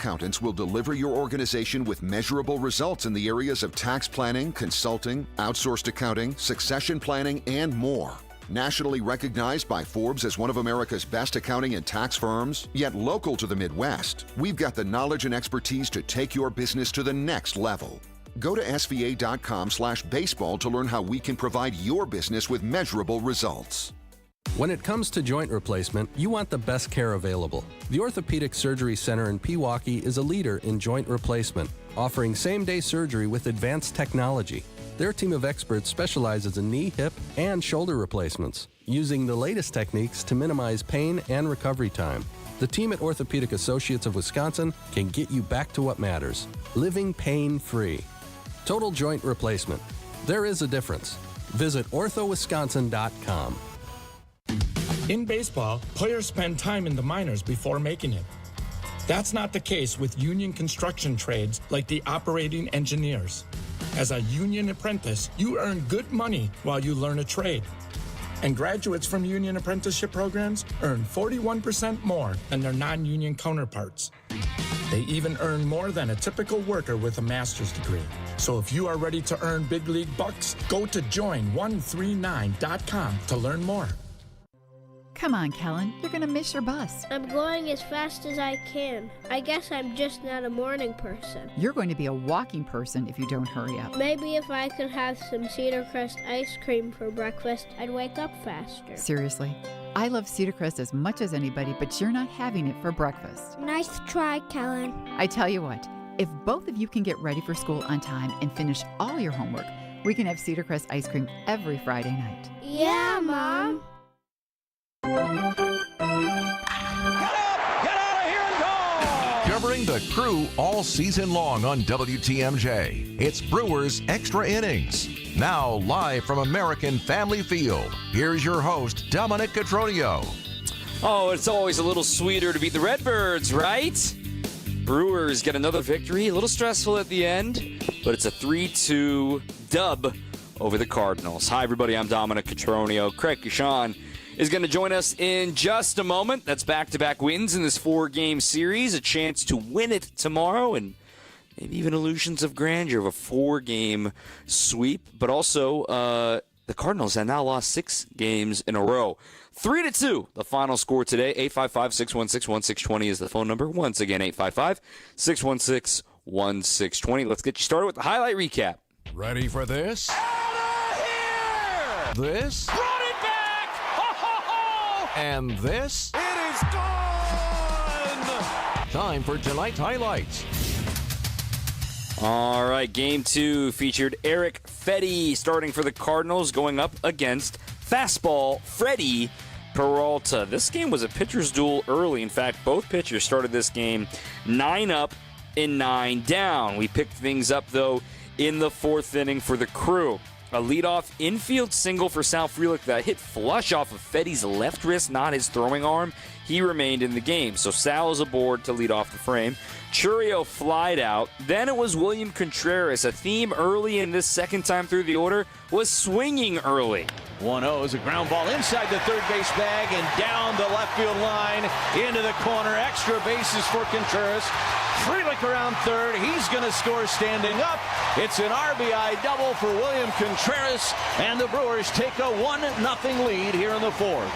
accountants will deliver your organization with measurable results in the areas of tax planning, consulting, outsourced accounting, succession planning, and more. Nationally recognized by Forbes as one of America's best accounting and tax firms, yet local to the Midwest, we've got the knowledge and expertise to take your business to the next level. Go to sva.com/baseball to learn how we can provide your business with measurable results. When it comes to joint replacement, you want the best care available. The Orthopedic Surgery Center in Pewaukee is a leader in joint replacement, offering same-day surgery with advanced technology. Their team of experts specializes in knee, hip, and shoulder replacements, using the latest techniques to minimize pain and recovery time. The team at Orthopedic Associates of Wisconsin can get you back to what matters, living pain-free. Total joint replacement. There is a difference. Visit orthowisconsin.com. In baseball, players spend time in the minors before making it. That's not the case with union construction trades like the operating engineers. As a union apprentice, you earn good money while you learn a trade. And graduates from union apprenticeship programs earn 41% more than their non-union counterparts. They even earn more than a typical worker with a master's degree. So if you are ready to earn big league bucks, go to join139.com to learn more. Come on, Kellen. You're going to miss your bus. I'm going as fast as I can. I guess I'm just not a morning person. You're going to be a walking person if you don't hurry up. Maybe if I could have some Cedar Crest ice cream for breakfast, I'd wake up faster. Seriously. I love Cedar Crest as much as anybody, but you're not having it for breakfast. Nice try, Kellen. I tell you what, if both of you can get ready for school on time and finish all your homework, we can have Cedar Crest ice cream every Friday night. Yeah, Mom. Get up! Get out of here and go! Covering the Crew all season long on WTMJ, it's Brewers Extra Innings. Now live from American Family Field, here's your host, Dominic Cotroneo. Oh, it's always a little sweeter to beat the Redbirds, right? Brewers get another victory, a little stressful at the end, but it's a 3-2 dub over the Cardinals. Hi, everybody, I'm Dominic Cotroneo. Craig Kushan is going to join us in just a moment. That's back-to-back wins in this 4-game series, a chance to win it tomorrow, and maybe even illusions of grandeur of a 4-game sweep. But also, the Cardinals have now lost 6 games in a row. 3-2, the final score today. 855-616-1620 is the phone number. Once again, 855-616-1620. Let's get you started with the highlight recap. Ready for this? Out of here! This? Brought it back! Ho, ho, ho! And this? It is gone! Time for tonight's highlights. All right, Game 2 featured Eric Fedde starting for the Cardinals, going up against fastball Freddie Peralta. This game was a pitcher's duel early. In fact, both pitchers started this game 9 up and 9 down. We picked things up, though, in the 4th inning for the Crew. A leadoff infield single for Sal Frelick that hit flush off of Fedde's left wrist, not his throwing arm. He remained in the game, so Sal is aboard to lead off the frame. Churio flied out. Then it was William Contreras. A theme early in this second time through the order was swinging early. 1-0 is a ground ball inside the third base bag and down the left field line into the corner. Extra bases for Contreras. Frelick around third. He's going to score standing up. It's an RBI double for William Contreras, and the Brewers take a 1-0 lead here in the 4th.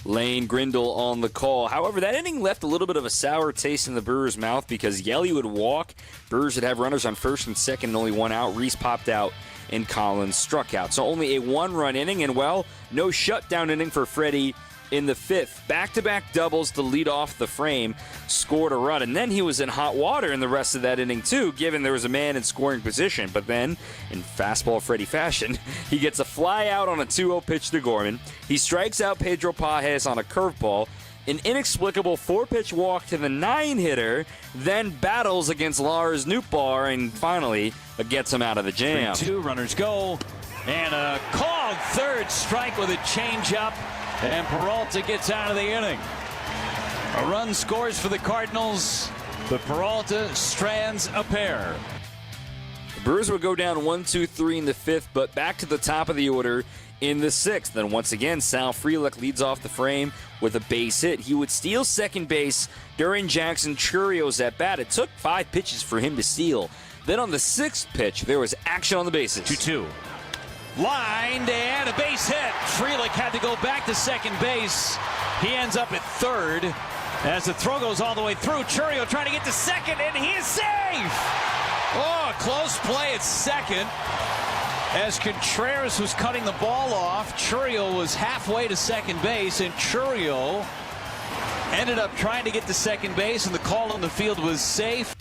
Lane Grindle on the call. However, that inning left a little bit of a sour taste in the Brewers' mouth because Yelly would walk. Brewers would have runners on first and second and only one out. Reese popped out and Collins struck out. So only a 1-run inning and, well, no shutdown inning for Freddie in the 5th. Back-to-back doubles to lead off the frame, scored a run. And then he was in hot water in the rest of that inning, too, given there was a man in scoring position. But then, in fastball Freddie fashion, he gets a fly out on a 2-0 pitch to Gorman. He strikes out Pedro Pajes on a curveball. An inexplicable 4-pitch walk to the 9-hitter, then battles against Lars Nootbaar, and finally gets him out of the jam. 3-2, runners go, and a called third strike with a changeup, and Peralta gets out of the inning. A run scores for the Cardinals, but Peralta strands a pair. Brewers would go down 1-2-3 in the 5th, but back to the top of the order in the 6th. Then once again, Sal Frelick leads off the frame with a base hit. He would steal second base during Jackson Churio's at bat. It took 5 pitches for him to steal. Then on the 6th pitch, there was action on the bases. 2-2. Lined and a base hit. Frelick had to go back to second base. He ends up at third as the throw goes all the way through. Churio trying to get to second, and he is safe. Oh, close play at second. As Contreras was cutting the ball off, Churio was halfway to second base, and Churio ended up trying to get to second base, and the call on the field was safe.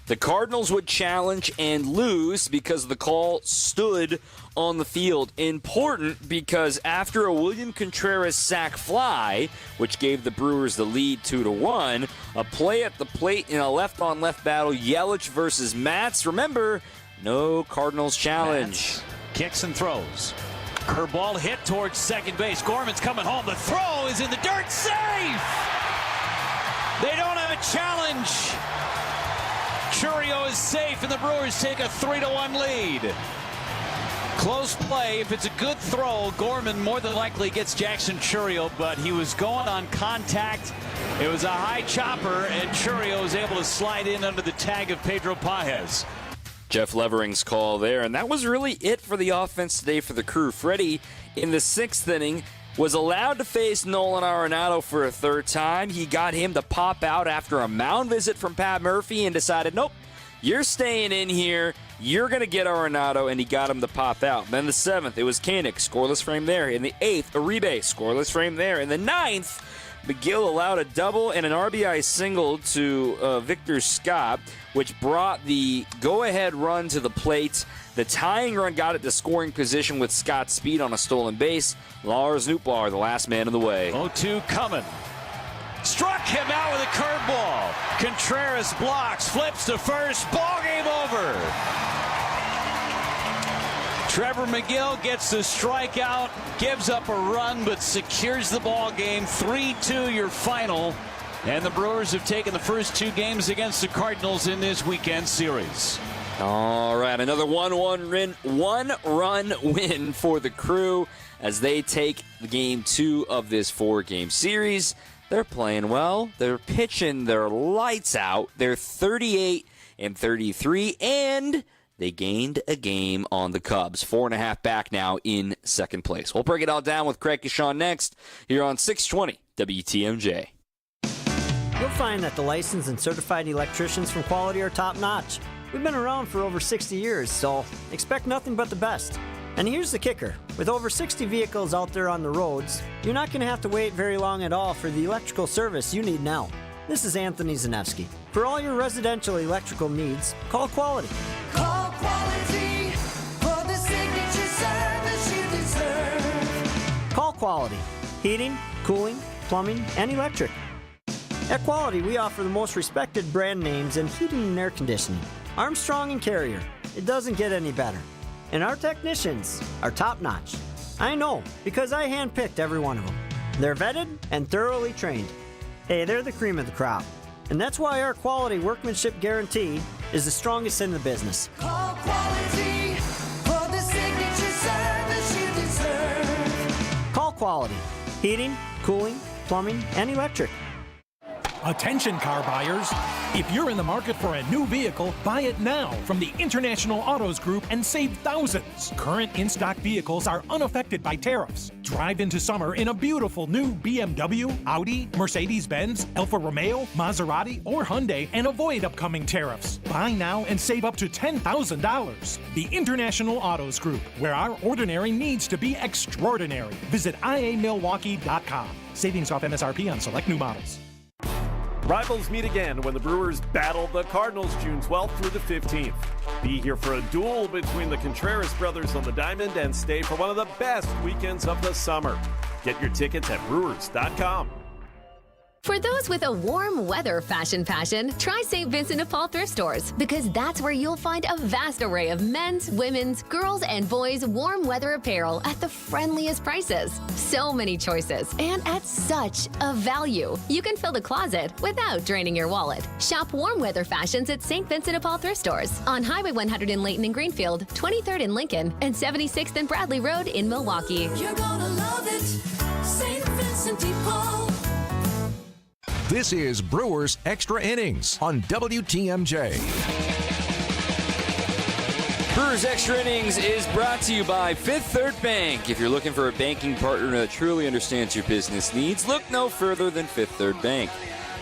The Cardinals would challenge and lose because the call stood on the field. Important because after a William Contreras sac fly, which gave the Brewers the lead 2-1, a play at the plate in a left-on-left battle, Yelich versus Matz. Remember, no Cardinals challenge. Matz kicks and throws. Curveball hit towards second base. Gorman's coming home. The throw is in the dirt. Safe! They don't have a challenge. Churio is safe, and the Brewers take a 3-1 lead. Close play. If it's a good throw, Gorman more than likely gets Jackson Churio, but he was going on contact. It was a high chopper, and Churio was able to slide in under the tag of Pedro Pages. Jeff Levering's call there, and that was really it for the offense today for the Crew. Freddie, in the 6th inning, was allowed to face Nolan Arenado for a 3rd time. He got him to pop out after a mound visit from Pat Murphy and decided, nope, you're staying in here. You're going to get Arenado, and he got him to pop out. Then the 7th, it was Koenig, scoreless frame there. In the 8th, Uribe, scoreless frame there. In the 9th, Megill allowed a double and an RBI single to Victor Scott, which brought the go-ahead run to the plate. The tying run got it to scoring position with Scott's speed on a stolen base. Lars Nootbaar, the last man in the way. 0-2 coming. Struck him out with a curveball. Contreras blocks, flips to first. Ball game over. Trevor Megill gets the strikeout, gives up a run, but secures the ball game. 3-2 your final. And the Brewers have taken the first 2 games against the Cardinals in this weekend series. All right, another one-run win for the Crew as they take game 2 of this 4-game series. They're playing well. They're pitching their lights out. They're 38-33, and they gained a game on the Cubs. 4.5 back now in 2nd place. We'll break it all down with Craig Kishon next here on 620 WTMJ. You'll find that the licensed and certified electricians from Quality are top-notch. We've been around for over 60 years, so expect nothing but the best. And here's the kicker. With over 60 vehicles out there on the roads, you're not going to have to wait very long at all for the electrical service you need now. This is Anthony Zanevsky. For all your residential electrical needs, call Quality. Call Quality for the signature service you deserve. Call Quality. Heating, cooling, plumbing, and electric. At Quality, we offer the most respected brand names in heating and air conditioning. Armstrong and Carrier. It doesn't get any better. And our technicians are top-notch. I know, because I handpicked every one of them. They're vetted and thoroughly trained. Hey, they're the cream of the crop. And that's why our quality workmanship guarantee is the strongest in the business. Call Quality for the signature service you deserve. Call Quality. Heating, cooling, plumbing, and electric. Attention car buyers. If you're in the market for a new vehicle, buy it now from the International Autos Group and save thousands. Current in-stock vehicles are unaffected by tariffs. Drive into summer in a beautiful new BMW, Audi, Mercedes-Benz, Alfa Romeo, Maserati, or Hyundai and avoid upcoming tariffs. Buy now and save up to $10,000. The International Autos Group, where our ordinary needs to be extraordinary. Visit iamilwaukee.com. Savings off MSRP on select new models. Rivals meet again when the Brewers battle the Cardinals June 12th through the 15th. Be here for a duel between the Contreras brothers on the diamond and stay for one of the best weekends of the summer. Get your tickets at Brewers.com. For those with a warm weather fashion passion, try St. Vincent de Paul thrift stores because that's where you'll find a vast array of men's, women's, girls, and boys' warm weather apparel at the friendliest prices. So many choices and at such a value. You can fill the closet without draining your wallet. Shop warm weather fashions at St. Vincent de Paul thrift stores on Highway 100 in Layton and Greenfield, 23rd in Lincoln, and 76th and Bradley Road in Milwaukee. You're gonna love it, St. Vincent de Paul. This is Brewers Extra Innings on WTMJ. Brewers Extra Innings is brought to you by Fifth Third Bank. If you're looking for a banking partner that truly understands your business needs, look no further than Fifth Third Bank.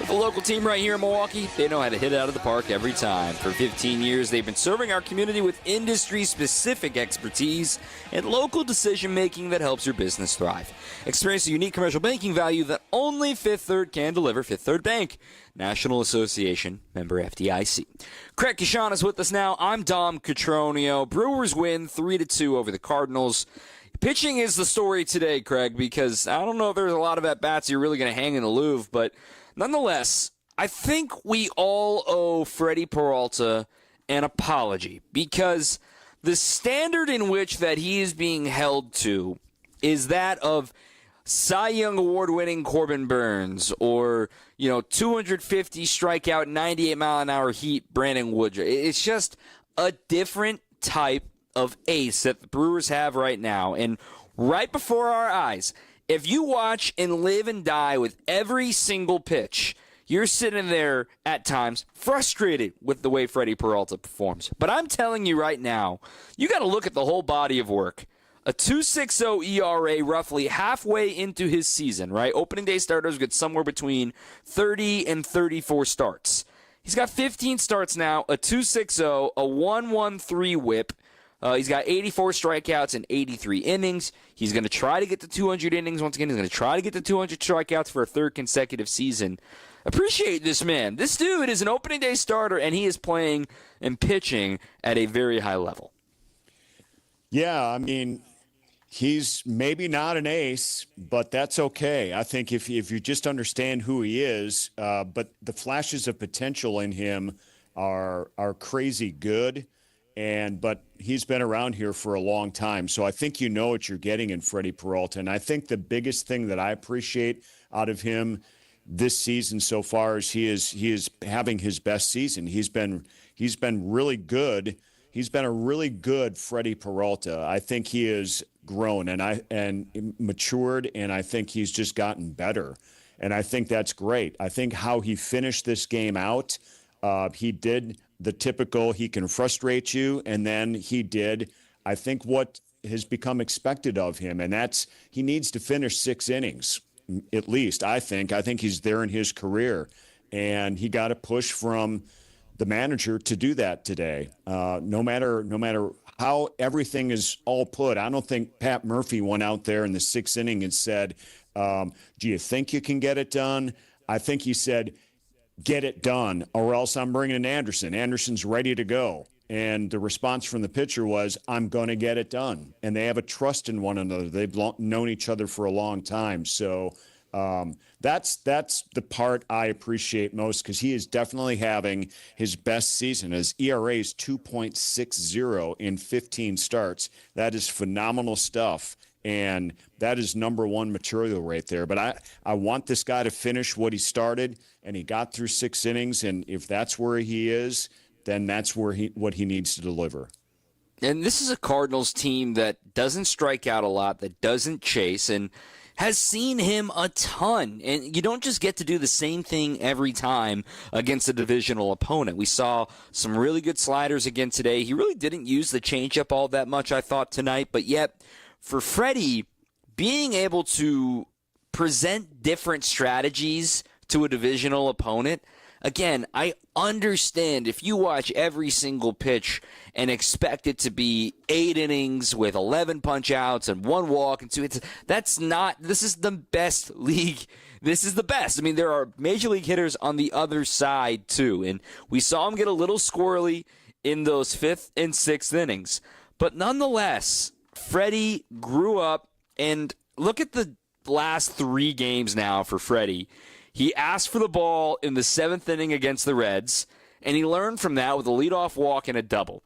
With the local team right here in Milwaukee, they know how to hit it out of the park every time. For 15 years, they've been serving our community with industry-specific expertise and local decision-making that helps your business thrive. Experience the unique commercial banking value that only Fifth Third can deliver. Fifth Third Bank, National Association, member FDIC. Craig Kishon is with us now. I'm Dom Cotroneo. Brewers win 3-2 over the Cardinals. Pitching is the story today, Craig, because I don't know if there's a lot of at-bats you're really going to hang in the Louvre, but nonetheless, I think we all owe Freddie Peralta an apology because the standard in which that he is being held to is that of Cy Young Award-winning Corbin Burns or, 250 strikeout, 98-mile-an-hour heat Brandon Woodruff. It's just a different type of ace that the Brewers have right now. And right before our eyes, if you watch and live and die with every single pitch, you're sitting there at times frustrated with the way Freddie Peralta performs. But I'm telling you right now, you got to look at the whole body of work. A 2.60 ERA roughly halfway into his season, right? Opening day starters get somewhere between 30 and 34 starts. He's got 15 starts now, a 2.60, a 1.13 whip. He's got 84 strikeouts and 83 innings. He's going to try to get to 200 innings once again. He's going to try to get to 200 strikeouts for a third consecutive season. Appreciate this man. This dude is an opening day starter, and he is playing and pitching at a very high level. Yeah, I mean, he's maybe not an ace, but that's okay. I think if you just understand who he is, but the flashes of potential in him are crazy good. But he's been around here for a long time. So I think you know what you're getting in Freddie Peralta. And I think the biggest thing that I appreciate out of him this season so far is he is having his best season. He's been really good. He's been a really good Freddie Peralta. I think he has grown and matured, and I think he's just gotten better. And I think that's great. I think how he finished this game out, he did the typical, he can frustrate you, and then he did, I think, what has become expected of him, and that's he needs to finish 6 innings, at least, I think. I think he's there in his career, and he got a push from the manager to do that today. No matter how everything is all put, I don't think Pat Murphy went out there in the 6th inning and said, do you think you can get it done? I think he said, get it done, or else I'm bringing in Anderson. Anderson's ready to go. And the response from the pitcher was, I'm going to get it done. And they have a trust in one another. They've known each other for a long time. So that's the part I appreciate most, because he is definitely having his best season. His ERA is 2.60 in 15 starts. That is phenomenal stuff. And that is number one material right there. But I want this guy to finish what he started, and he got through 6 innings. And if that's where he is, then that's what he needs to deliver. And this is a Cardinals team that doesn't strike out a lot, that doesn't chase, and has seen him a ton. And you don't just get to do the same thing every time against a divisional opponent. We saw some really good sliders again today. He really didn't use the changeup all that much, I thought, tonight. But yet, for Freddie, being able to present different strategies to a divisional opponent, again, I understand if you watch every single pitch and expect it to be 8 innings with 11 punch outs and 1 walk and 2 hits, this is the best league. This is the best. I mean, there are major league hitters on the other side too, and we saw him get a little squirrely in those 5th and 6th innings. But nonetheless, Freddie grew up, and look at the last 3 games now for Freddie. He asked for the ball in the 7th inning against the Reds, and he learned from that with a leadoff walk and a double.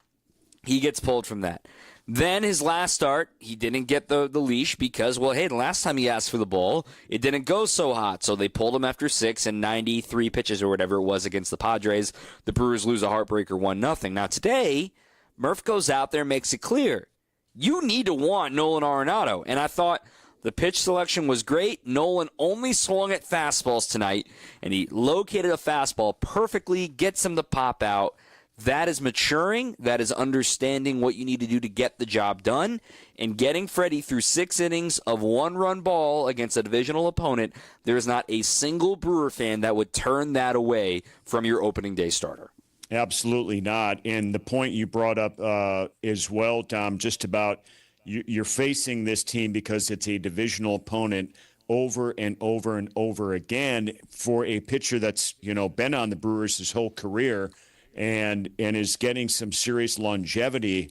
He gets pulled from that. Then his last start, he didn't get the leash because, well, hey, the last time he asked for the ball, it didn't go so hot. So they pulled him after 6 and 93 pitches or whatever it was against the Padres. The Brewers lose a heartbreaker 1-0. Now today, Murph goes out there and makes it clear. You need to want Nolan Arenado. And I thought the pitch selection was great. Nolan only swung at fastballs tonight, and he located a fastball perfectly, gets him to pop out. That is maturing. That is understanding what you need to do to get the job done. And getting Freddie through 6 innings of 1-run ball against a divisional opponent, there is not a single Brewer fan that would turn that away from your opening day starter. Absolutely not. And the point you brought up as well, Tom, just about you're facing this team because it's a divisional opponent over and over and over again for a pitcher that's, been on the Brewers his whole career and is getting some serious longevity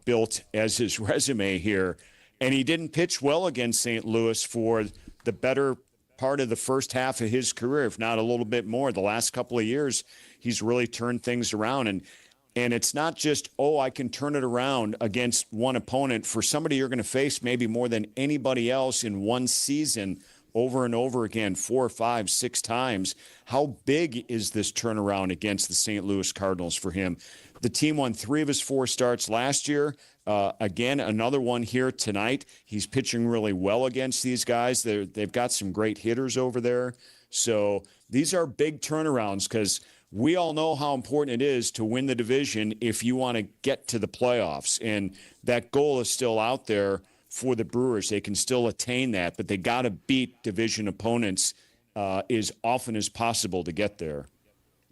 built as his resume here. And he didn't pitch well against St. Louis for the better part of the first half of his career, if not a little bit more. The last couple of years, he's really turned things around. And it's not just, I can turn it around against one opponent. For somebody you're going to face maybe more than anybody else in one season over and over again, 4, 5, 6 times. How big is this turnaround against the St. Louis Cardinals for him? The team won 3 of his 4 starts last year. Again, another one here tonight. He's pitching really well against these guys. They've got some great hitters over there. So these are big turnarounds because we all know how important it is to win the division if you want to get to the playoffs. And that goal is still out there for the Brewers. They can still attain that, but they got to beat division opponents as often as possible to get there.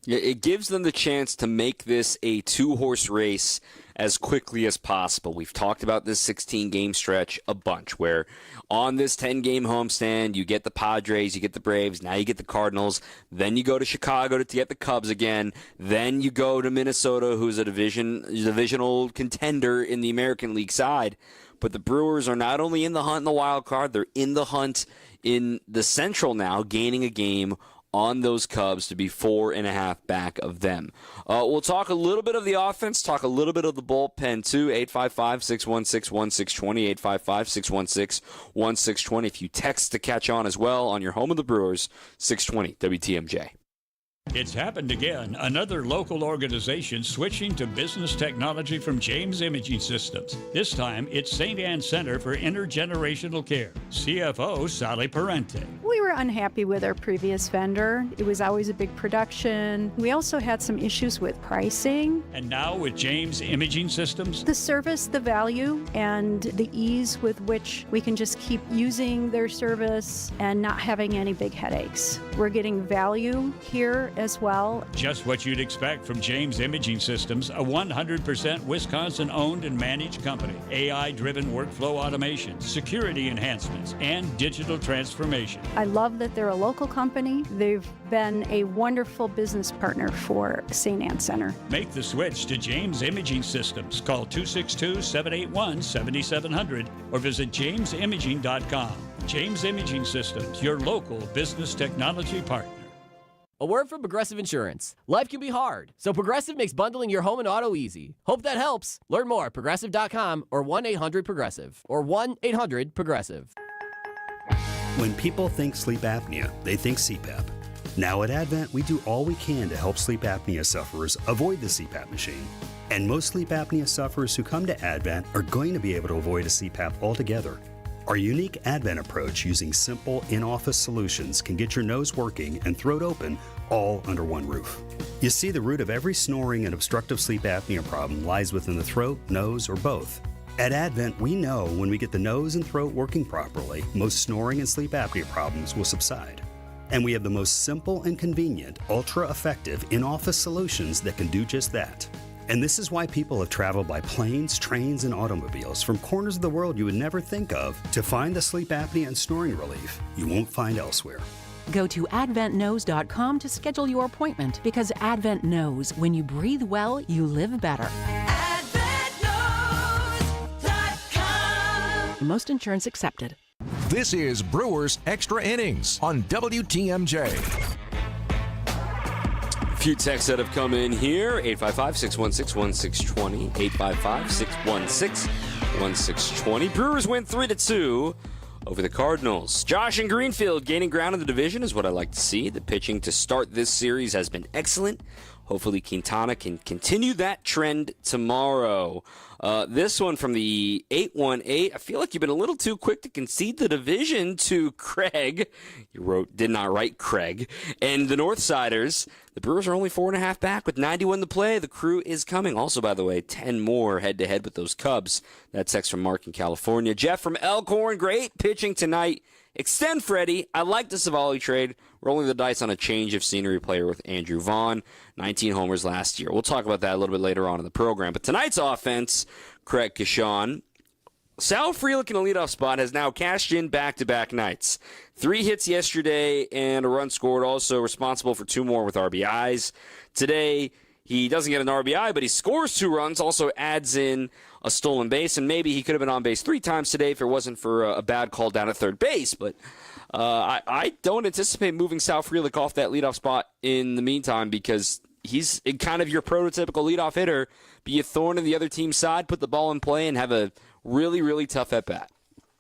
It gives them the chance to make this a 2-horse race as quickly as possible. We've talked about this 16-game stretch a bunch, where on this 10-game homestand, you get the Padres, you get the Braves, now you get the Cardinals, then you go to Chicago to get the Cubs again, then you go to Minnesota, who's a divisional contender in the American League side. But the Brewers are not only in the hunt in the wild card, they're in the hunt in the Central now, gaining a game on those Cubs to be 4.5 back of them. We'll talk a little bit of the offense, talk a little bit of the bullpen too. 855-616-1620, 855-616-1620. If you text to catch on as well on your home of the Brewers, 620 WTMJ. It's happened again. Another local organization switching to business technology from James Imaging Systems. This time, it's St. Anne Center for Intergenerational Care. CFO Sally Parente. We were unhappy with our previous vendor. It was always a big production. We also had some issues with pricing. And now with James Imaging Systems, the service, the value, and the ease with which we can just keep using their service and not having any big headaches. We're getting value here as well. Just what you'd expect from James Imaging Systems, a 100% Wisconsin-owned and managed company. AI-driven workflow automation, security enhancements, and digital transformation. I love that they're a local company. They've been a wonderful business partner for St. Anne Center. Make the switch to James Imaging Systems. Call 262-781-7700 or visit jamesimaging.com. James Imaging Systems, your local business technology partner. A word from Progressive Insurance. Life can be hard, so Progressive makes bundling your home and auto easy. Hope that helps. Learn more at Progressive.com or 1-800-PROGRESSIVE or 1-800-PROGRESSIVE. When people think sleep apnea, they think CPAP. Now at Advent, we do all we can to help sleep apnea sufferers avoid the CPAP machine. And most sleep apnea sufferers who come to Advent are going to be able to avoid a CPAP altogether. Our unique Advent approach using simple in-office solutions can get your nose working and throat open all under one roof. You see, the root of every snoring and obstructive sleep apnea problem lies within the throat, nose, or both. At Advent, we know when we get the nose and throat working properly, most snoring and sleep apnea problems will subside. And we have the most simple and convenient, ultra-effective in-office solutions that can do just that. And this is why people have traveled by planes, trains, and automobiles from corners of the world you would never think of to find the sleep apnea and snoring relief you won't find elsewhere. Go to adventknows.com to schedule your appointment, because Advent knows when you breathe well, you live better. AdventKnows.com. Most insurance accepted. This is Brewers Extra Innings on WTMJ. A few texts that have come in here. 855-616-1620. 855-616-1620. Brewers win 3-2 over the Cardinals. Josh in Greenfield gaining ground in the division is what I like to see. The pitching to start this series has been excellent. Hopefully Quintana can continue that trend tomorrow. This one from the 818. I feel like you've been a little too quick to concede the division to Craig. You did not write Craig. And the Northsiders. The Brewers are only 4.5 back with 91 to play. The Crew is coming. Also, by the way, 10 more head-to-head with those Cubs. That's text from Mark in California. Jeff from Elkhorn. Great pitching tonight. Extend Freddie. I like the Savali trade. Rolling the dice on a change of scenery player with Andrew Vaughn. 19 homers last year. We'll talk about that a little bit later on in the program. But tonight's offense, Craig Kishon. Sal Frelick in a leadoff spot has now cashed in back-to-back nights. 3 hits yesterday and a run scored, also responsible for 2 more with RBIs. Today, he doesn't get an RBI, but he scores 2 runs, also adds in a stolen base, and maybe he could have been on base 3 times today if it wasn't for a bad call down at third base. But I don't anticipate moving Sal Frelick off that leadoff spot in the meantime, because he's kind of your prototypical leadoff hitter. Be a thorn in the other team's side, put the ball in play, and have a really, really tough at-bat.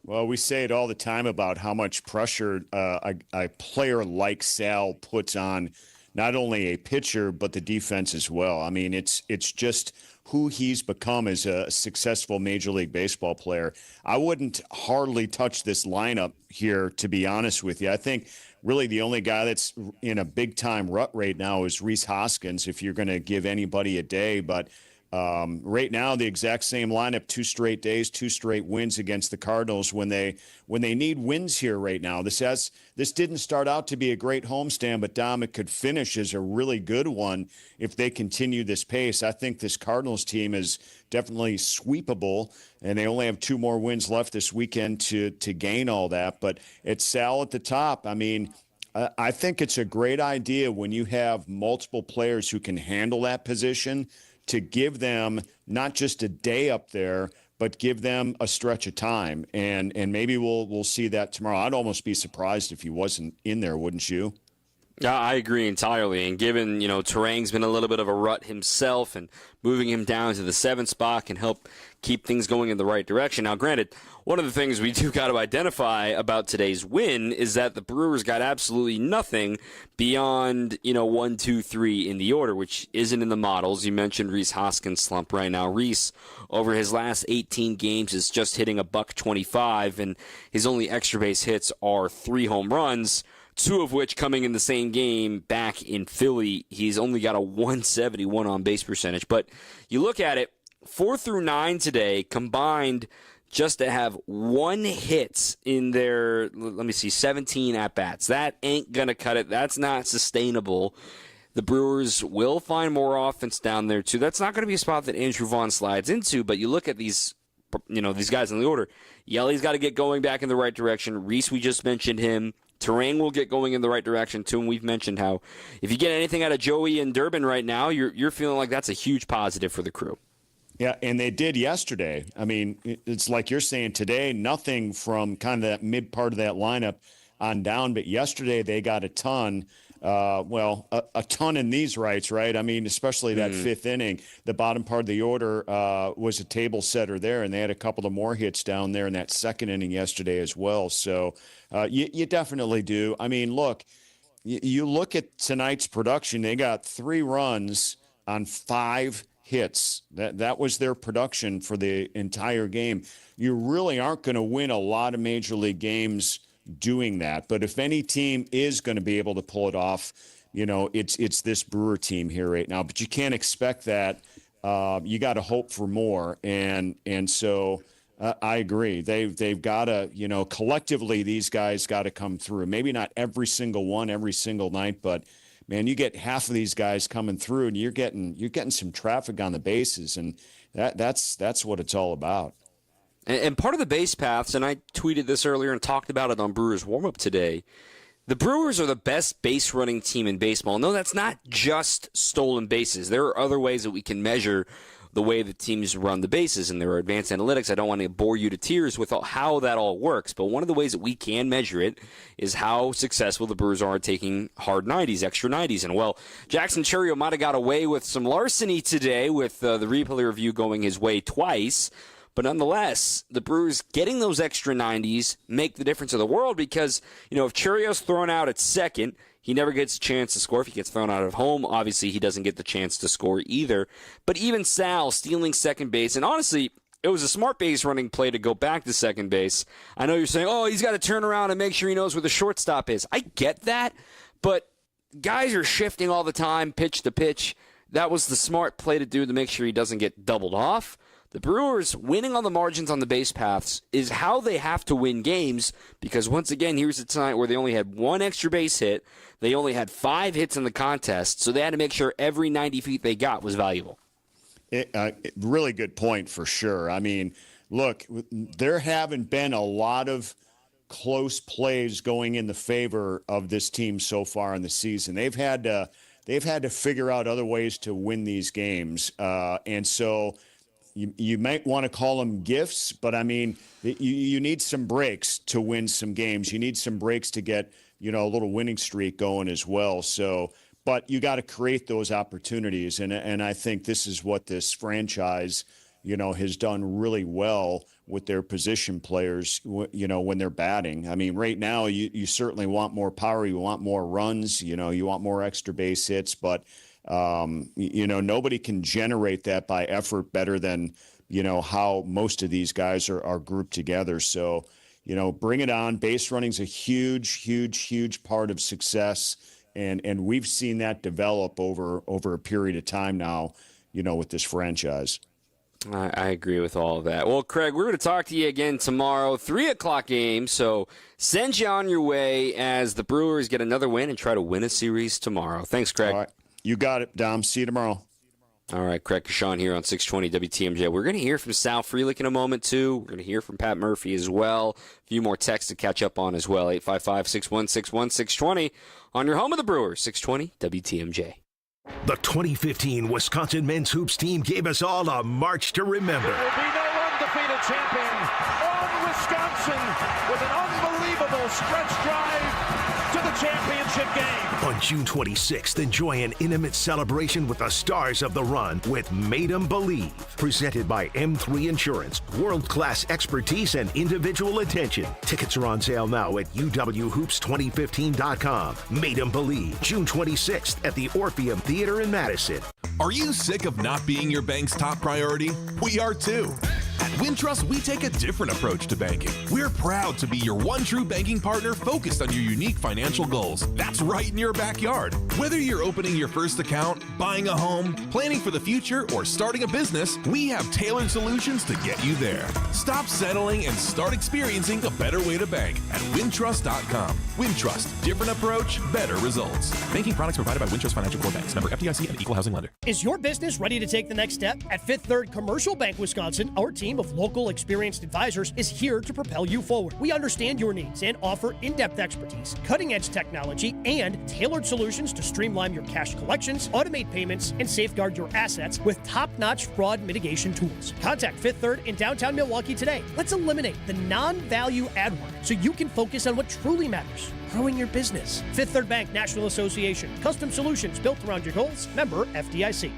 Well, we say it all the time about how much pressure a player like Sal puts on not only a pitcher, but the defense as well. I mean, it's just who he's become as a successful Major League Baseball player. I wouldn't hardly touch this lineup here, to be honest with you. I think really the only guy that's in a big-time rut right now is Rhys Hoskins, if you're going to give anybody a day. But right now, the exact same lineup, 2 straight days, 2 straight wins against the Cardinals when they need wins here right now. This didn't start out to be a great homestand, but Dom, it could finish as a really good one if they continue this pace. I think this Cardinals team is definitely sweepable, and they only have 2 more wins left this weekend to gain all that. But it's Sal at the top. I mean, I think it's a great idea when you have multiple players who can handle that position, to give them not just a day up there, but give them a stretch of time. And maybe we'll see that tomorrow. I'd almost be surprised if he wasn't in there, wouldn't you? Yeah, I agree entirely. And given, Terang's been a little bit of a rut himself, and moving him down to the 7th spot can help keep things going in the right direction. Now, granted, one of the things we do got to identify about today's win is that the Brewers got absolutely nothing beyond, 1, 2, 3 in the order, which isn't in the models. You mentioned Rhys Hoskins' slump right now. Rhys, over his last 18 games, is just hitting $125, and his only extra base hits are 3 home runs, 2 of which coming in the same game back in Philly. He's only got a 171 on-base percentage. But you look at it, 4 through 9 today combined just to have 1 hit in their, 17 at-bats. That ain't going to cut it. That's not sustainable. The Brewers will find more offense down there, too. That's not going to be a spot that Andrew Vaughn slides into, but you look at these guys in the order. Yelly's got to get going back in the right direction. Rhys, we just mentioned him. Terang will get going in the right direction, too, and we've mentioned how if you get anything out of Joey and Durbin right now, you're feeling like that's a huge positive for the Crew. Yeah, and they did yesterday. I mean, it's like you're saying today, nothing from kind of that mid part of that lineup on down, but yesterday they got a ton. A ton in these rights, right? I mean, especially that 5th inning, the bottom part of the order was a table setter there, and they had a couple of more hits down there in that 2nd inning yesterday as well. So you definitely do. I mean, look, you look at tonight's production, they got 3 runs on 5 hits. That was their production for the entire game. You really aren't going to win a lot of major league games doing that. But if any team is going to be able to pull it off, it's this Brewer team here right now. But you can't expect that. You got to hope for more. And so I agree. They've got to, collectively these guys got to come through. Maybe not every single one every single night, but man, you get half of these guys coming through, and you're getting some traffic on the bases, and that's what it's all about. And part of the base paths, and I tweeted this earlier and talked about it on Brewers warm-up today, The Brewers are the best base running team in baseball. No, that's not just stolen bases. There are other ways that we can measure the way the teams run the bases, and there are advanced analytics. I don't want to bore you to tears with how that all works, but one of the ways that we can measure it is how successful the Brewers are at taking hard 90s, extra 90s. And, well, Jackson Chourio might have got away with some larceny today with the replay review going his way twice, but nonetheless, the Brewers getting those extra 90s make the difference of the world because, if Chourio's thrown out at second, he never gets a chance to score. If he gets thrown out at home, obviously he doesn't get the chance to score either. But even Sal stealing second base, and honestly, it was a smart base running play to go back to second base. I know you're saying, he's got to turn around and make sure he knows where the shortstop is. I get that, but guys are shifting all the time, pitch to pitch. That was the smart play to do to make sure he doesn't get doubled off. The Brewers winning on the margins on the base paths is how they have to win games because, once again, here's a time where they only had one extra base hit. They only had 5 hits in the contest, so they had to make sure every 90 feet they got was valuable. Really good point for sure. I mean, look, there haven't been a lot of close plays going in the favor of this team so far in the season. They've had to figure out other ways to win these games, and so you might want to call them gifts, but I mean, you need some breaks to win some games. You need some breaks to get a little winning streak going as well. So, but you got to create those opportunities, and I think this is what this franchise, has done really well with their position players, when they're batting. I mean, right now you certainly want more power, you want more runs, you want more extra base hits, but nobody can generate that by effort better than, how most of these guys are grouped together. So, bring it on. Base running's a huge, huge, huge part of success. And we've seen that develop over a period of time now, with this franchise. I agree with all of that. Well, Craig, we're going to talk to you again tomorrow, 3 o'clock game. So send you on your way as the Brewers get another win and try to win a series tomorrow. Thanks, Craig. All right. You got it, Dom. See you tomorrow. All right, Craig Kashan here on 620 WTMJ. We're going to hear from Sal Frelick in a moment, too. We're going to hear from Pat Murphy as well. A few more texts to catch up on as well. 855-616-1620 on your home of the Brewers, 620 WTMJ. The 2015 Wisconsin men's hoops team gave us all a march to remember. There will be no undefeated champion on Wisconsin with an unbelievable stretch drive to the championship game. On June 26th, enjoy an intimate celebration with the stars of the run with Made 'em Believe. Presented by M3 Insurance. World-class expertise and individual attention. Tickets are on sale now at uwhoops2015.com. Made 'em Believe. June 26th at the Orpheum Theater in Madison. Are you sick of not being your bank's top priority? We are too. At Wintrust, we take a different approach to banking. We're proud to be your one true banking partner focused on your unique financial goals. That's right in your backyard. Whether you're opening your first account, buying a home, planning for the future, or starting a business, we have tailored solutions to get you there. Stop settling and start experiencing a better way to bank at Wintrust.com. Wintrust, different approach, better results. Banking products provided by Wintrust Financial Corp. Banks. Member FDIC and Equal Housing Lender. Is your business ready to take the next step? At Fifth Third Commercial Bank Wisconsin, our team of local experienced advisors is here to propel you forward. We understand your needs and offer in-depth expertise, cutting-edge technology, and tailored solutions to streamline your cash collections, automate payments, and safeguard your assets with top-notch fraud mitigation tools. Contact Fifth Third in downtown Milwaukee today. Let's eliminate the non-value add work so you can focus on what truly matters. Growing your business. Fifth Third Bank National Association. Custom solutions built around your goals. Member FDIC.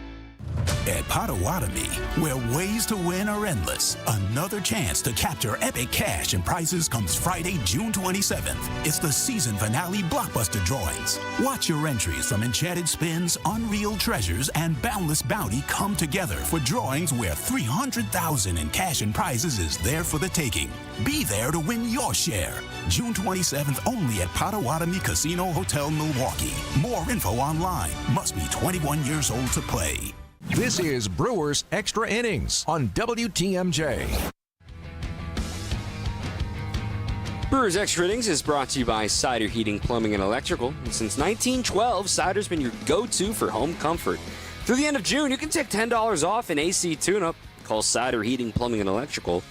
At Potawatomi, where ways to win are endless, another chance to capture epic cash and prizes comes Friday, June 27th. It's the season finale blockbuster drawings. Watch your entries from Enchanted Spins, Unreal Treasures, and Boundless Bounty come together for drawings where $300,000 in cash and prizes is there for the taking. Be there to win your share. June 27th only at Potawatomi Casino Hotel, Milwaukee. More info online. Must be 21 years old to play. This is Brewers Extra Innings on WTMJ. Brewers Extra Innings is brought to you by Cider Heating, Plumbing, and Electrical. And since 1912, Cider's been your go-to for home comfort. Through the end of June, you can take $10 off an AC tune-up. Call Cider Heating, Plumbing, and Electrical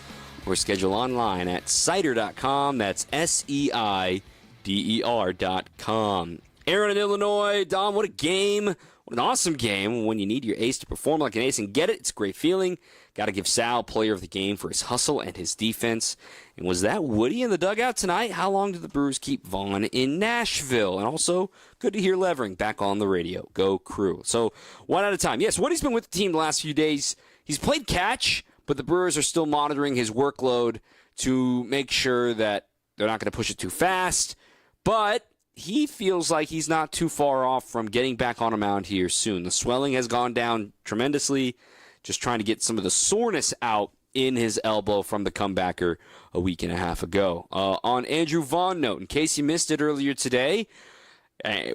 or schedule online at cider.com. That's SEIDER.com. DER.com. Aaron in Illinois. Dom, what a game. What an awesome game when you need your ace to perform like an ace and get it. It's a great feeling. Got to give Sal player of the game for his hustle and his defense. And was that Woody in the dugout tonight? How long did the Brewers keep Vaughn in Nashville? And also, good to hear Levering back on the radio. Go Crew. So, one at a time. Yes, Woody's been with the team the last few days. He's played catch, but the Brewers are still monitoring his workload to make sure that they're not going to push it too fast. But he feels like he's not too far off from getting back on a mound here soon. The swelling has gone down tremendously, just trying to get some of the soreness out in his elbow from the comebacker a week and a half ago. On Andrew Vaughn note, in case you missed it earlier today,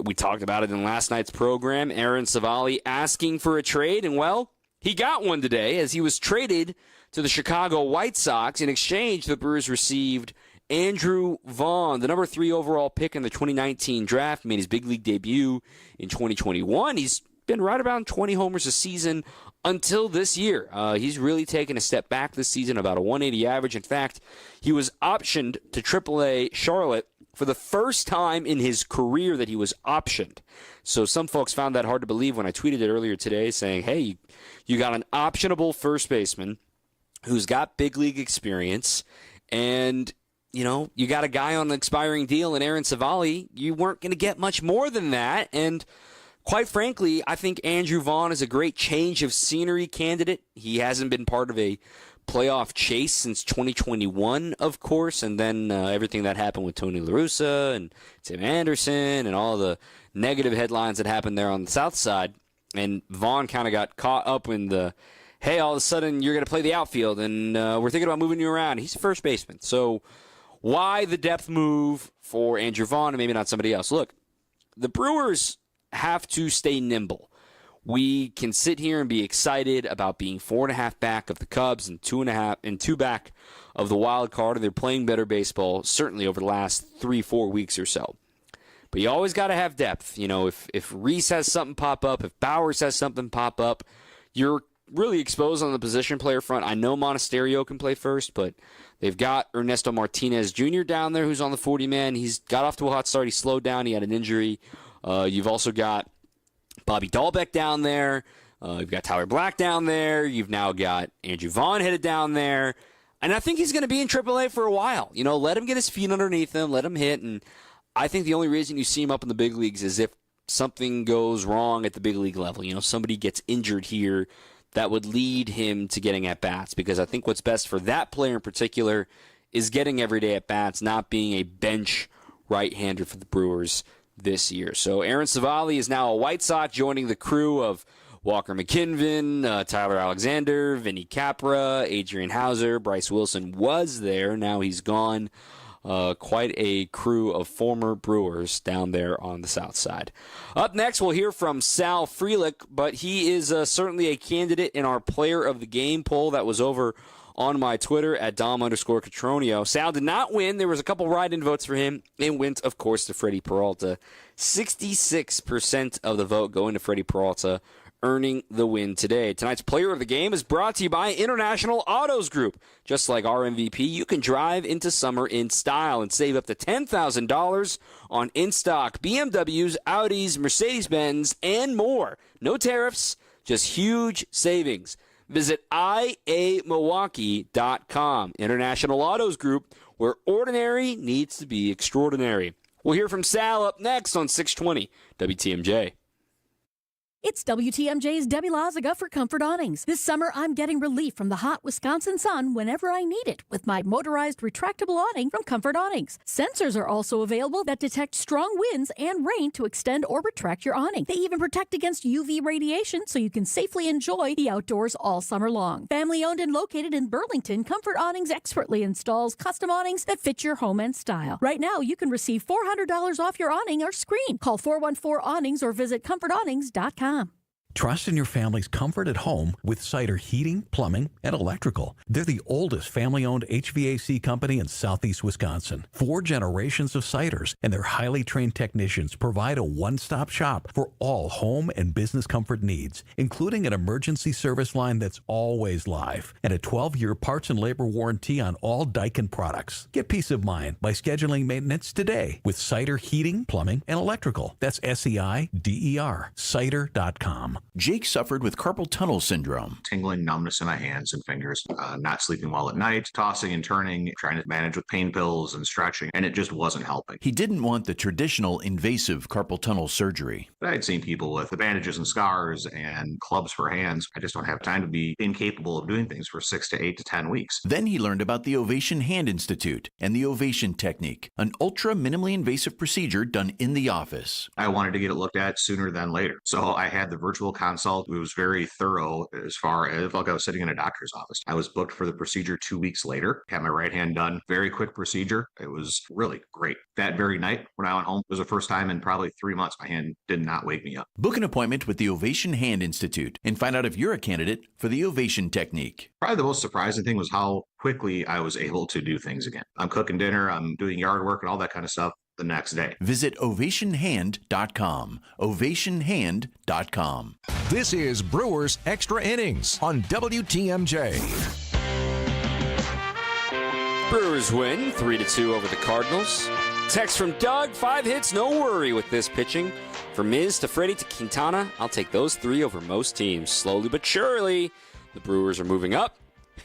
we talked about it in last night's program, Aaron Savali asking for a trade, and well, he got one today as he was traded to the Chicago White Sox. In exchange, the Brewers received Andrew Vaughn, the number 3 overall pick in the 2019 draft, made his big league debut in 2021. He's been right around 20 homers a season until this year. He's really taken a step back this season, about a 180 average. In fact, he was optioned to AAA Charlotte for the first time in his career that he was optioned. So some folks found that hard to believe when I tweeted it earlier today saying, hey, you got an optionable first baseman who's got big league experience, and you know, you got a guy on an expiring deal in Aaron Savali. You weren't going to get much more than that. And quite frankly, I think Andrew Vaughn is a great change of scenery candidate. He hasn't been part of a playoff chase since 2021, of course. And then everything that happened with Tony La Russa and Tim Anderson and all the negative headlines that happened there on the South Side. And Vaughn kind of got caught up in the, hey, all of a sudden you're going to play the outfield and we're thinking about moving you around. He's a first baseman. So why the depth move for Andrew Vaughn and maybe not somebody else? Look, the Brewers have to stay nimble. We can sit here and be excited about being 4.5 back of the Cubs and 2 back of the wild card, and they're playing better baseball, certainly over the last 3-4 weeks or so. But you always got to have depth. You know, if Reese has something pop up, if Bowers has something pop up, you're really exposed on the position player front. I know Monasterio can play first, but they've got Ernesto Martinez Jr. down there who's on the 40-man. He's got off to a hot start. He slowed down. He had an injury. You've also got Bobby Dahlbeck down there. You've got Tyler Black down there. You've now got Andrew Vaughn headed down there. And I think he's going to be in AAA for a while. You know, let him get his feet underneath him. Let him hit. And I think the only reason you see him up in the big leagues is if something goes wrong at the big league level. You know, somebody gets injured here that would lead him to getting at-bats, because I think what's best for that player in particular is getting everyday at-bats, not being a bench right-hander for the Brewers this year. So Aaron Savali is now a White Sox, joining the crew of Walker McKinven, Tyler Alexander, Vinny Capra, Adrian Hauser. Bryce Wilson was there. Now he's gone. Quite a crew of former Brewers down there on the south side. Up next, we'll hear from Sal Frelick, but he is certainly a candidate in our Player of the Game poll that was over on my Twitter at Dom_Cotroneo. Sal did not win. There was a couple write-in votes for him. It went, of course, to Freddie Peralta. 66% of the vote going to Freddie Peralta, earning the win today. Tonight's Player of the Game is brought to you by International Autos Group. Just like our MVP, you can drive into summer in style and save up to $10,000 on in-stock BMWs, Audis, Mercedes-Benz, and more. No tariffs, just huge savings. Visit IAMilwaukee.com. International Autos Group, where ordinary needs to be extraordinary. We'll hear from Sal up next on 620 WTMJ. It's WTMJ's Debbie Lazaga for Comfort Awnings. This summer, I'm getting relief from the hot Wisconsin sun whenever I need it with my motorized retractable awning from Comfort Awnings. Sensors are also available that detect strong winds and rain to extend or retract your awning. They even protect against UV radiation so you can safely enjoy the outdoors all summer long. Family owned and located in Burlington, Comfort Awnings expertly installs custom awnings that fit your home and style. Right now, you can receive $400 off your awning or screen. Call 414-AWNINGS or visit comfortawnings.com. Trust in your family's comfort at home with Cider Heating, Plumbing, and Electrical. They're the oldest family-owned HVAC company in southeast Wisconsin. 4 generations of Ciders, and their highly trained technicians provide a one-stop shop for all home and business comfort needs, including an emergency service line that's always live and a 12-year parts and labor warranty on all Daikin products. Get peace of mind by scheduling maintenance today with Cider Heating, Plumbing, and Electrical. That's SEIDER, cider.com. Jake suffered with carpal tunnel syndrome. Tingling numbness in my hands and fingers, not sleeping well at night, tossing and turning, trying to manage with pain pills and stretching, and it just wasn't helping. He didn't want the traditional invasive carpal tunnel surgery. I had seen people with the bandages and scars and clubs for hands. I just don't have time to be incapable of doing things for 6 to 8 to 10 weeks. Then he learned about the Ovation Hand Institute and the Ovation Technique, an ultra minimally invasive procedure done in the office. I wanted to get it looked at sooner than later. So I had the virtual consult. It was very thorough as far as like I was sitting in a doctor's office. I was booked for the procedure 2 weeks later, had my right hand done. Very quick procedure. It was really great. That very night when I went home, it was the first time in probably 3 months my hand did not wake me up. Book an appointment with the Ovation Hand Institute and find out if you're a candidate for the Ovation Technique. Probably the most surprising thing was how quickly I was able to do things again. I'm cooking dinner, I'm doing yard work and all that kind of stuff the next day. Visit ovationhand.com. ovationhand.com. This is Brewers Extra Innings on WTMJ. Brewers win 3-2 over the Cardinals. Text from Doug, 5 hits, no worry with this pitching. From Miz to Freddie to Quintana, I'll take those 3 over most teams. Slowly but surely, the Brewers are moving up.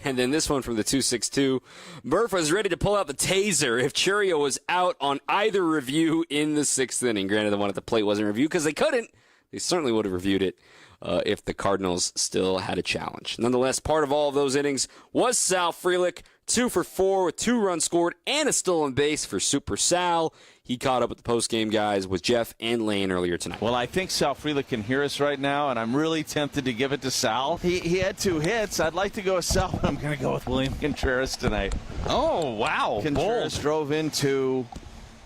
And then this one from the 262. Murph was ready to pull out the taser if Churio was out on either review in the 6th inning. Granted, the one at the plate wasn't reviewed because they couldn't. They certainly would have reviewed it if the Cardinals still had a challenge. Nonetheless, part of all of those innings was Sal Frelick, 2 for 4 with 2 runs scored and a stolen base for Super Sal. He caught up with the postgame guys with Jeff and Lane earlier tonight. Well, I think Sal Frelick can hear us right now, and I'm really tempted to give it to Sal. He had 2 hits. I'd like to go with Sal, but I'm going to go with William Contreras tonight. Oh, wow. Contreras drove in 2.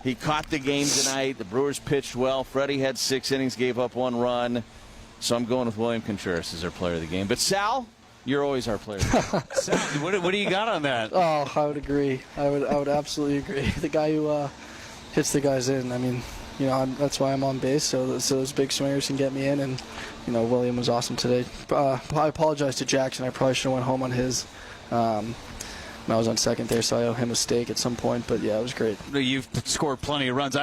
He caught the game tonight. The Brewers pitched well. Freddie had 6 innings, gave up 1 run. So I'm going with William Contreras as our player of the game. But Sal, you're always our player. Sal, what do you got on that? Oh, I would agree. I would absolutely agree. The guy who hits the guys in. I mean, you know, that's why I'm on base, so those big swingers can get me in. And you know, William was awesome today. I apologize to Jackson. I probably should have went home on his. I was on second there, so I owe him a steak at some point. But yeah, it was great. You've scored plenty of runs.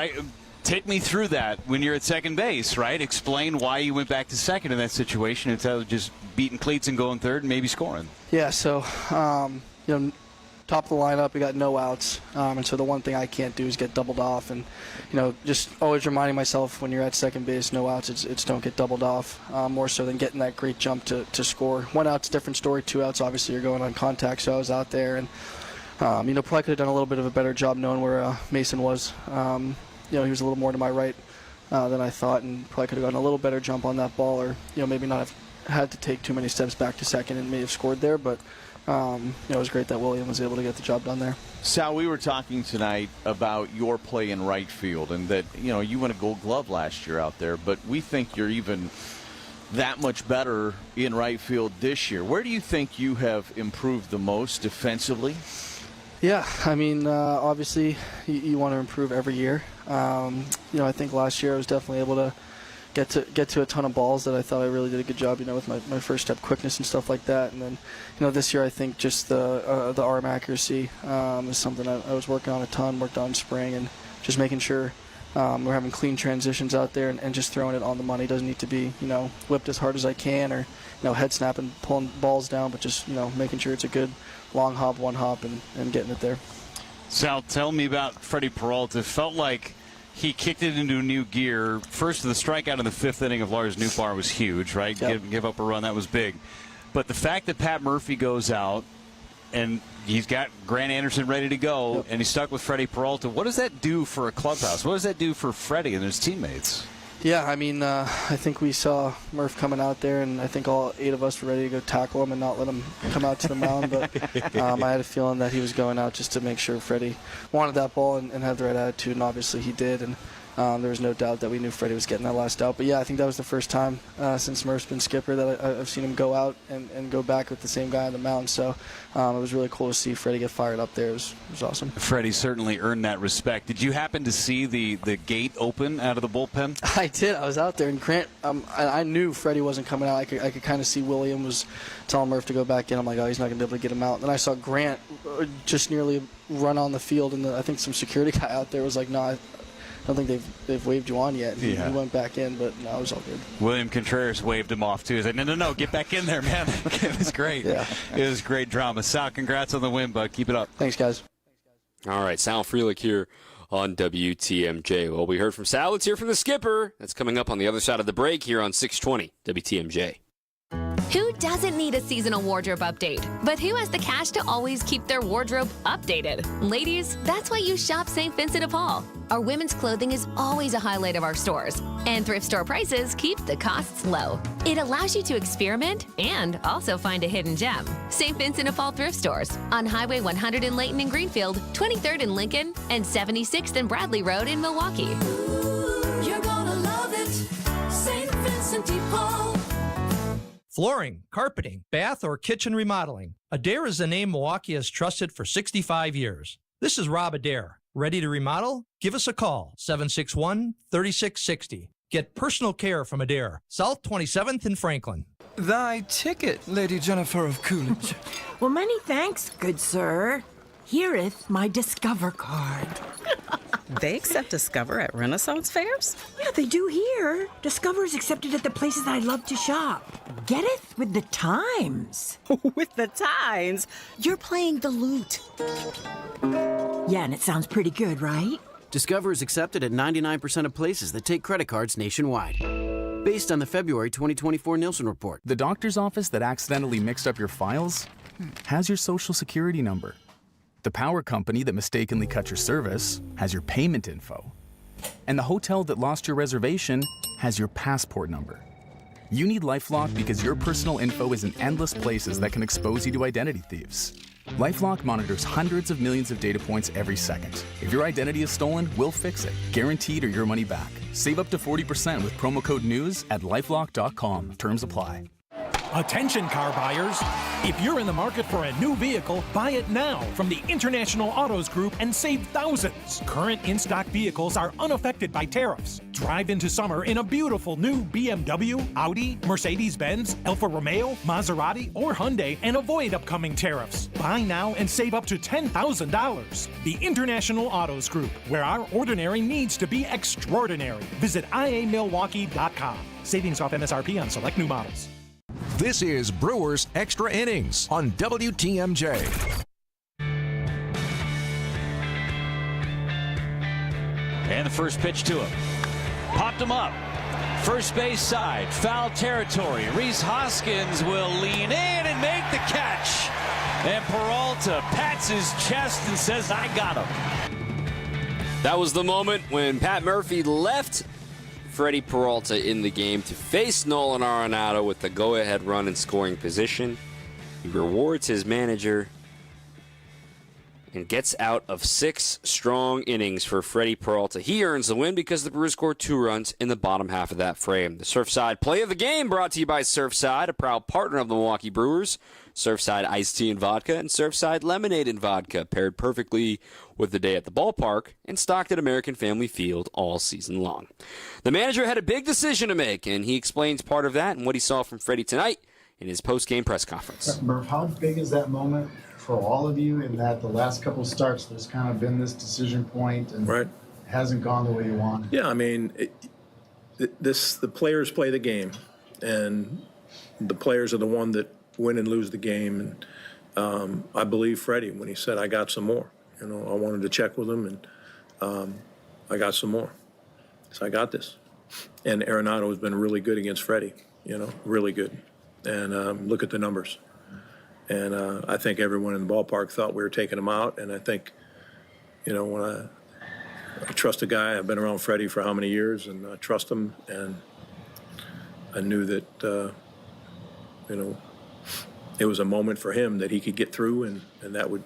Take me through that when you're at second base, right? Explain why you went back to second in that situation instead of just beating cleats and going third and maybe scoring. Yeah, so, you know, top of the lineup, we got no outs. And so the one thing I can't do is get doubled off. And, you know, just always reminding myself when you're at second base, no outs, it's don't get doubled off, more so than getting that great jump to score. 1 out's a different story. 2 outs, obviously, you're going on contact. So I was out there and, you know, probably could have done a little bit of a better job knowing where Mason was. You know, he was a little more to my right than I thought, and probably could have gotten a little better jump on that ball, or you know, maybe not have had to take too many steps back to second and may have scored there. But you know, it was great that William was able to get the job done there. Sal, we were talking tonight about your play in right field, and that you know you won a Gold Glove last year out there, but we think you're even that much better in right field this year. Where do you think you have improved the most defensively? Yeah, I mean, obviously you want to improve every year. You know, I think last year I was definitely able to get to a ton of balls that I thought I really did a good job, you know, with my first step quickness and stuff like that. And then, you know, this year I think just the arm accuracy is something I was working on a ton, worked on in spring, and just making sure we're having clean transitions out there and just throwing it on the money. Doesn't need to be, you know, whipped as hard as I can or, you know, head snapping, pulling balls down, but just, you know, making sure it's a good long hop, one hop, and getting it there. Sal, tell me about Freddie Peralta. It felt like he kicked it into a new gear. First, the strikeout in the 5th inning of Lars Nootbaar was huge, right? Yep. Give up a run, that was big. But the fact that Pat Murphy goes out and he's got Grant Anderson ready to go, yep, and he's stuck with Freddie Peralta, what does that do for a clubhouse? What does that do for Freddie and his teammates? Yeah, I mean, I think we saw Murph coming out there, and I think all 8 of us were ready to go tackle him and not let him come out to the mound. But I had a feeling that he was going out just to make sure Freddie wanted that ball and had the right attitude, and obviously he did. And There was no doubt that we knew Freddie was getting that last out. But, yeah, I think that was the first time since Murph's been skipper that I've seen him go out and go back with the same guy on the mound. So it was really cool to see Freddie get fired up there. It was awesome. Freddie certainly earned that respect. Did you happen to see the gate open out of the bullpen? I did. I was out there, and Grant, I knew Freddie wasn't coming out. I could kind of see William was telling Murph to go back in. I'm like, oh, he's not going to be able to get him out. And then I saw Grant just nearly run on the field, and I think some security guy out there was like, no, I don't think they've waved you on yet. He went back in, but no, it was all good. William Contreras waved him off, too. He said, no, get back in there, man. It was great. Yeah. It was great drama. Sal, congrats on the win, bud. Keep it up. Thanks, guys. All right, Sal Frelick here on WTMJ. Well, we heard from Sal. Let's hear from the skipper. That's coming up on the other side of the break here on 620 WTMJ. Who doesn't need a seasonal wardrobe update? But who has the cash to always keep their wardrobe updated? Ladies, that's why you shop St. Vincent de Paul. Our women's clothing is always a highlight of our stores, and thrift store prices keep the costs low. It allows you to experiment and also find a hidden gem. St. Vincent de Paul thrift stores on Highway 100 in Layton and Greenfield, 23rd in Lincoln, and 76th and Bradley Road in Milwaukee. You're gonna love it. St. Vincent de Paul. Flooring, carpeting, bath, or kitchen remodeling. Adair is the name Milwaukee has trusted for 65 years. This is Rob Adair. Ready to remodel? Give us a call, 761-3660. Get personal care from Adair, South 27th in Franklin. Thy ticket, Lady Jennifer of Coolidge. Well, many thanks, good sir. Here'th my Discover card. They accept Discover at Renaissance fairs? Yeah, they do here. Discover's accepted at the places I love to shop. Getteth with the times. With the times? You're playing the lute. Yeah, and it sounds pretty good, right? Discover is accepted at 99% of places that take credit cards nationwide. Based on the February 2024 Nielsen report. The doctor's office that accidentally mixed up your files has your social security number. The power company that mistakenly cut your service has your payment info. And the hotel that lost your reservation has your passport number. You need LifeLock because your personal info is in endless places that can expose you to identity thieves. LifeLock monitors hundreds of millions of data points every second. If your identity is stolen, we'll fix it, guaranteed or your money back. Save up to 40% with promo code NEWS at LifeLock.com. Terms apply. Attention car buyers, if you're in the market for a new vehicle, buy it now from the International Autos Group and save thousands. Current in-stock vehicles are unaffected by tariffs. Drive into summer in a beautiful new BMW, Audi, Mercedes-Benz, Alfa Romeo, Maserati, or Hyundai and avoid upcoming tariffs. Buy now and save up to $10,000. The International Autos Group, where our ordinary needs to be extraordinary. Visit iamilwaukee.com. Savings off MSRP on select new models. This is Brewers Extra Innings on WTMJ. And the first pitch to him. Popped him up. First base side, foul territory. Rhys Hoskins will lean in and make the catch. And Peralta pats his chest and says, I got him. That was the moment when Pat Murphy left Freddie Peralta in the game to face Nolan Arenado with the go-ahead run in scoring position. He rewards his manager and gets out of 6 strong innings for Freddie Peralta. He earns the win because the Brewers scored 2 runs in the bottom half of that frame. The Surfside Play of the Game brought to you by Surfside, a proud partner of the Milwaukee Brewers. Surfside Iced Tea and Vodka and Surfside Lemonade and Vodka, paired perfectly with the day at the ballpark and stocked at American Family Field all season long. The manager had a big decision to make, and he explains part of that and what he saw from Freddie tonight in his post-game press conference. Murph, how big is that moment for all of you in that the last couple starts there's kind of been this decision point and it hasn't gone the way you wanted? Yeah, I mean, the players play the game, and the players are the one that win and lose the game. And I believe Freddie when he said, I got some more. You know, I wanted to check with him, and I got some more. So I got this. And Arenado has been really good against Freddie, you know, really good. And look at the numbers. And I think everyone in the ballpark thought we were taking him out. And I think, you know, when I trust a guy, I've been around Freddie for how many years, and I trust him. And I knew that, you know, it was a moment for him that he could get through, and that would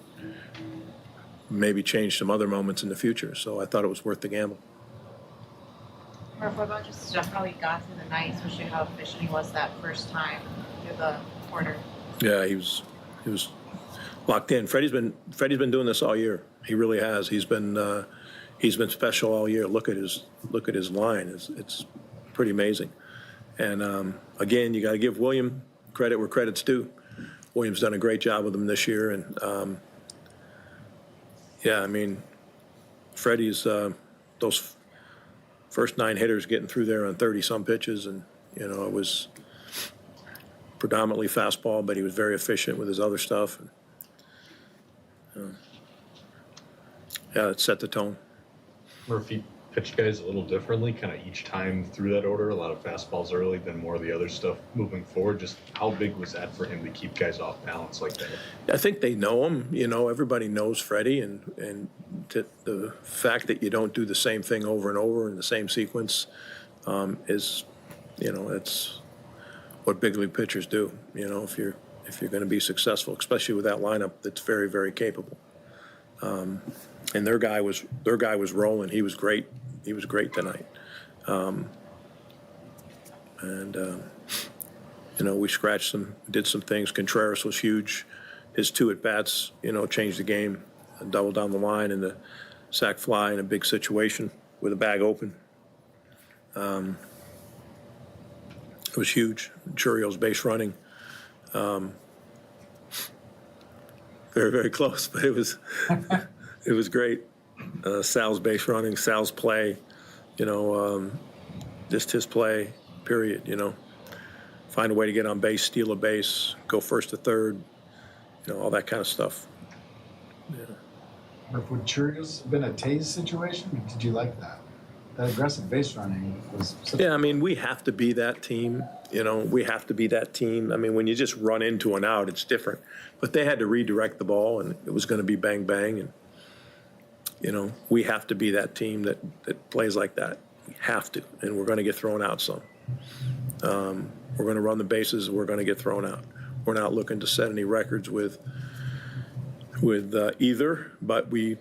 maybe change some other moments in the future. So I thought it was worth the gamble. What about just how he got through the night, especially how efficient he was that first time through the quarter? Yeah, he was locked in. Freddie's been doing this all year. He really has. He's been special all year. Look at his line. It's pretty amazing. And again, you got to give William credit where credit's due. William's done a great job with him this year, and yeah, I mean, Freddie's those first 9 hitters getting through there on 30-some pitches, and it was predominantly fastball, but he was very efficient with his other stuff. And, yeah, it set the tone. Murphy pitched guys a little differently, kind of each time through that order. A lot of fastballs early, then more of the other stuff moving forward. Just how big was that for him to keep guys off balance like that? I think they know him. Everybody knows Freddie, and the fact that you don't do the same thing over and over in the same sequence is, it's what big league pitchers do. If you're going to be successful, especially with that lineup that's very, very capable. And their guy was rolling. He was great. He was great tonight. We scratched did some things. Contreras was huge. His 2 at-bats, changed the game. Double down the line in the sac fly in a big situation with a bag open. It was huge. Churio's base running. Very, very close, but it was great. Sal's base running, Sal's play, just his play, period, Find a way to get on base, steal a base, go first to third, all that kind of stuff. Yeah. Would Churio's have been a Taze situation? Did you like that? That aggressive base running was... Yeah, I mean, we have to be that team. We have to be that team. I mean, when you just run into an out, it's different. But they had to redirect the ball, and it was going to be bang, bang. And, we have to be that team that plays like that. We have to, and we're going to get thrown out some. We're going to run the bases. We're going to get thrown out. We're not looking to set any records with either, but we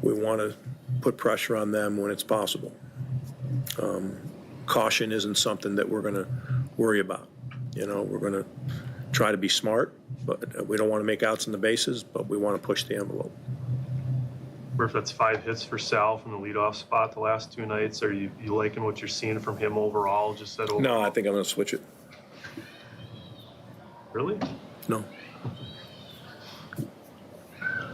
want to put pressure on them when it's possible. Caution isn't something that we're going to worry about. We're going to try to be smart, but we don't want to make outs in the bases, but we want to push the envelope. Murph, that's 5 hits for Sal from the leadoff spot the last 2 nights. Are you liking what you're seeing from him overall? Just that overall? No, I think I'm going to switch it. Really? No.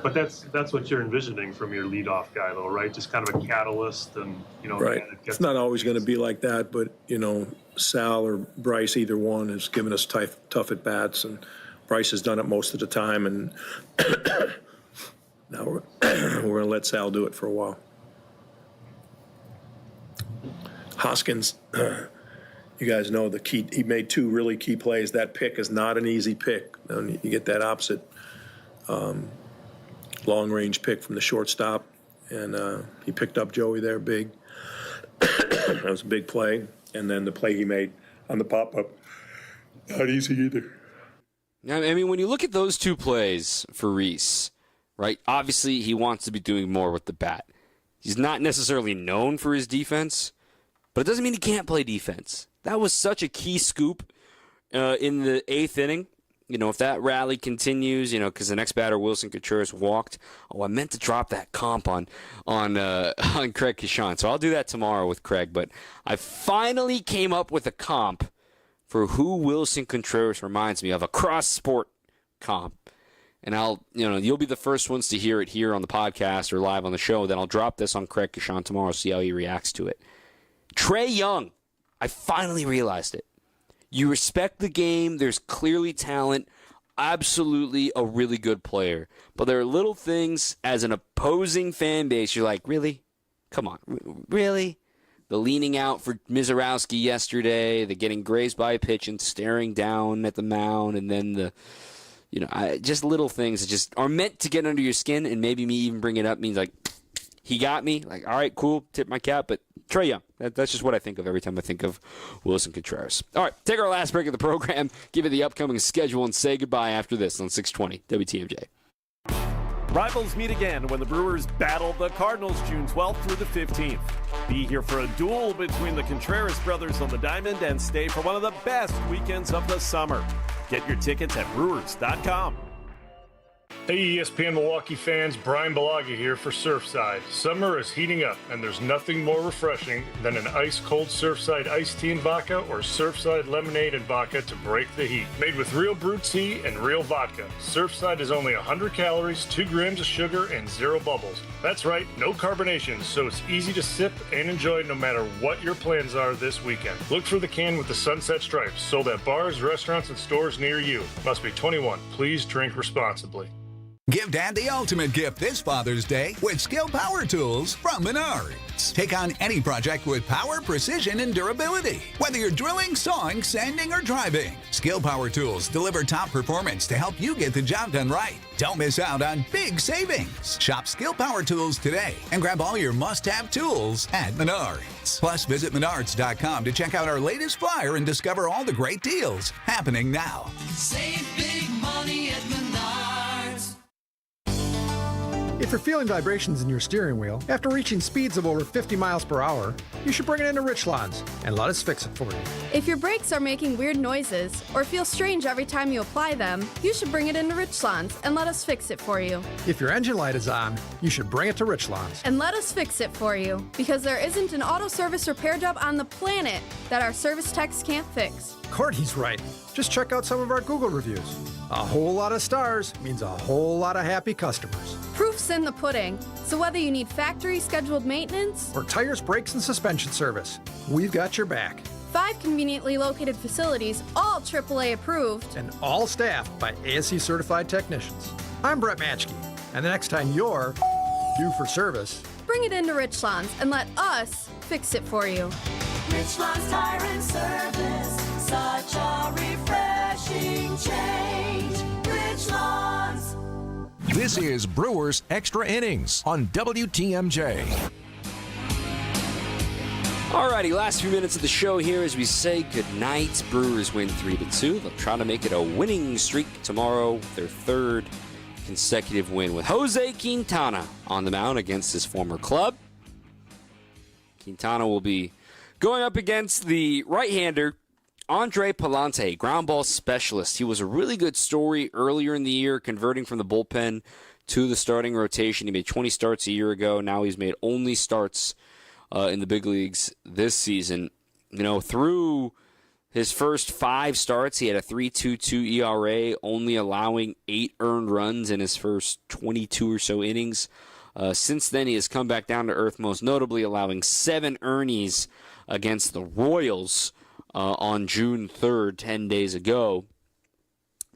But that's what you're envisioning from your leadoff guy, though, right? Just kind of a catalyst, and right. It's not always going to be like that, but Sal or Bryce, either one, has given us tough at bats, and Bryce has done it most of the time, and now we're going to let Sal do it for a while. Hoskins, you guys know he made 2 really key plays. That pick is not an easy pick. You get that opposite. Long-range pick from the shortstop, and he picked up Joey there big. That was a big play. And then the play he made on the pop-up, not easy either. I mean, when you look at those 2 plays for Reese, right, obviously he wants to be doing more with the bat. He's not necessarily known for his defense, but it doesn't mean he can't play defense. That was such a key scoop in the 8th inning. If that rally continues, because the next batter, Wilson Contreras, walked. Oh, I meant to drop that comp on Craig Kishon. So I'll do that tomorrow with Craig. But I finally came up with a comp for who Wilson Contreras reminds me of, a cross-sport comp. And you'll be the first ones to hear it here on the podcast or live on the show. Then I'll drop this on Craig Kishon tomorrow, see how he reacts to it. Trae Young. I finally realized it. You respect the game. There's clearly talent. Absolutely a really good player. But there are little things as an opposing fan base, you're like, really? Come on. Really? The leaning out for Mizorowski yesterday, the getting grazed by a pitch and staring down at the mound, and then just little things that just are meant to get under your skin, and maybe me even bring it up means like, he got me. Like, all right, cool, tip my cap, but Trae Young. That's just what I think of every time I think of Wilson Contreras. All right, take our last break of the program, give you the upcoming schedule, and say goodbye after this on 620 WTMJ. Rivals meet again when the Brewers battle the Cardinals June 12th through the 15th. Be here for a duel between the Contreras brothers on the diamond and stay for one of the best weekends of the summer. Get your tickets at brewers.com. Hey ESPN Milwaukee fans, Brian Balaga here for Surfside. Summer is heating up, and there's nothing more refreshing than an ice-cold Surfside iced tea and vodka or Surfside lemonade and vodka to break the heat. Made with real brewed tea and real vodka, Surfside is only 100 calories, 2 grams of sugar, and 0 bubbles. That's right, no carbonation, so it's easy to sip and enjoy no matter what your plans are this weekend. Look for the can with the sunset stripes, sold at bars, restaurants, and stores near you. Must be 21. Please drink responsibly. Give Dad the ultimate gift this Father's Day with Skill Power Tools from Menards. Take on any project with power, precision, and durability. Whether you're drilling, sawing, sanding, or driving, Skill Power Tools deliver top performance to help you get the job done right. Don't miss out on big savings. Shop Skill Power Tools today and grab all your must-have tools at Menards. Plus, visit menards.com to check out our latest flyer and discover all the great deals happening now. Save big money at Menards. If you're feeling vibrations in your steering wheel after reaching speeds of over 50 miles per hour, you should bring it into Richlands and let us fix it for you. If your brakes are making weird noises or feel strange every time you apply them, you should bring it into Richlands and let us fix it for you. If your engine light is on, you should bring it to Richlands. And let us fix it for you, because there isn't an auto service repair job on the planet that our service techs can't fix. Courtney's right. Just check out some of our Google reviews. A whole lot of stars means a whole lot of happy customers. Proof's in the pudding, so whether you need factory scheduled maintenance or tires, brakes, and suspension service, we've got your back. 5 conveniently located facilities, all AAA approved, and all staffed by ASE certified technicians. I'm Brett Matchke, and the next time you're due for service, bring it into Richlands and let us fix it for you. Richlands Tire and Service, such a refreshing change. Richlands. This is Brewers Extra Innings on WTMJ. Alrighty, last few minutes of the show here as we say goodnight. Brewers win 3-2. They'll try to make it a winning streak tomorrow, their third consecutive win with Jose Quintana on the mound against his former club. Quintana will be going up against the right-hander Andre Palante, ground ball specialist. He was a really good story earlier in the year, converting from the bullpen to the starting rotation. He made 20 starts a year ago. Now he's made only starts in the big leagues this season. You know, through his first 5 starts, he had a 3.22 ERA, only allowing 8 earned runs in his first 22 or so innings. Since then, he has come back down to earth, most notably allowing 7 earnies against the Royals on June 3rd, 10 days ago.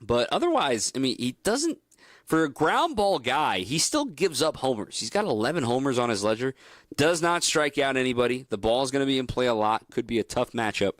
But otherwise, I mean, he doesn't, for a ground ball guy, he still gives up homers. He's got 11 homers on his ledger, does not strike out anybody. The ball is going to be in play a lot. Could be a tough matchup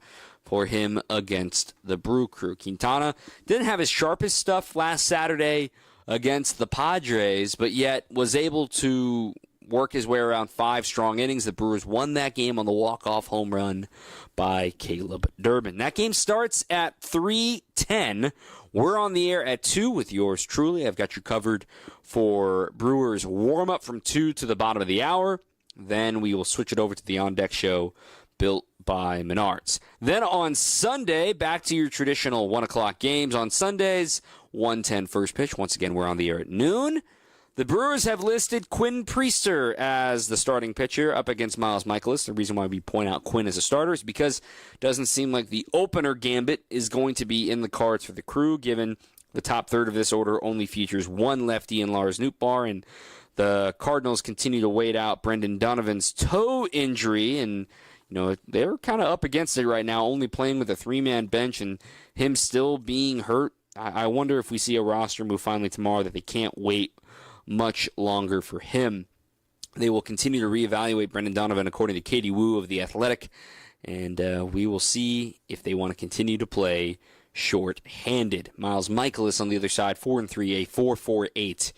for him against the Brew Crew. Quintana didn't have his sharpest stuff last Saturday against the Padres, but yet was able to work his way around 5 strong innings. The Brewers won that game on the walk-off home run by Caleb Durbin. That game starts at 3:10. We're on the air at 2 with yours truly. I've got you covered for Brewers warm-up from 2 to the bottom of the hour. Then we will switch it over to the on-deck show built by Menards. Then on Sunday, back to your traditional 1 o'clock games. On Sundays, 1:10 first pitch. Once again, we're on the air at noon. The Brewers have listed Quinn Priester as the starting pitcher up against Miles Michaelis. The reason why we point out Quinn as a starter is because it doesn't seem like the opener gambit is going to be in the cards for the Crew, given the top third of this order only features 1 lefty in Lars Nootbaar, and the Cardinals continue to wait out Brendan Donovan's toe injury, and you know they're kind of up against it right now, only playing with a 3-man bench, and him still being hurt. I wonder if we see a roster move finally tomorrow that they can't wait much longer for him. They will continue to reevaluate Brendan Donovan according to Katie Wu of The Athletic, and we will see if they want to continue to play short-handed. Miles Michaelis on the other side, 4-3, a 4.48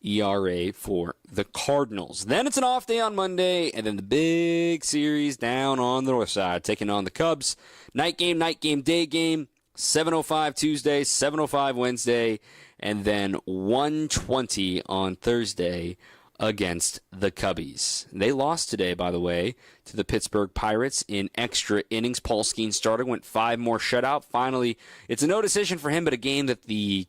ERA for the Cardinals. Then it's an off day on Monday, and then the big series down on the north side, taking on the Cubs. Night game, day game. 7:05 Tuesday, 7:05 Wednesday, and then 1:20 on Thursday against the Cubbies. They lost today, by the way, to the Pittsburgh Pirates in extra innings. Paul Skeens started, went 5 more shutout. Finally, it's a no decision for him, but a game that the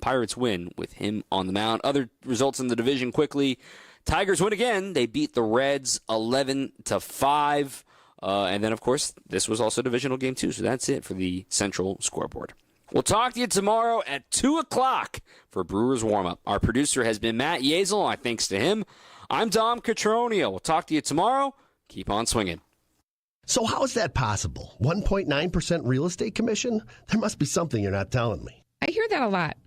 Pirates win with him on the mound. Other results in the division quickly. Tigers win again. They beat the Reds 11-5. And then, of course, this was also a divisional game, too. So that's it for the Central scoreboard. We'll talk to you tomorrow at 2 o'clock for Brewers warm-up. Our producer has been Matt Yazel. My thanks to him. I'm Dom Cotroneo. We'll talk to you tomorrow. Keep on swinging. So how is that possible? 1.9% real estate commission? There must be something you're not telling me. I hear that a lot.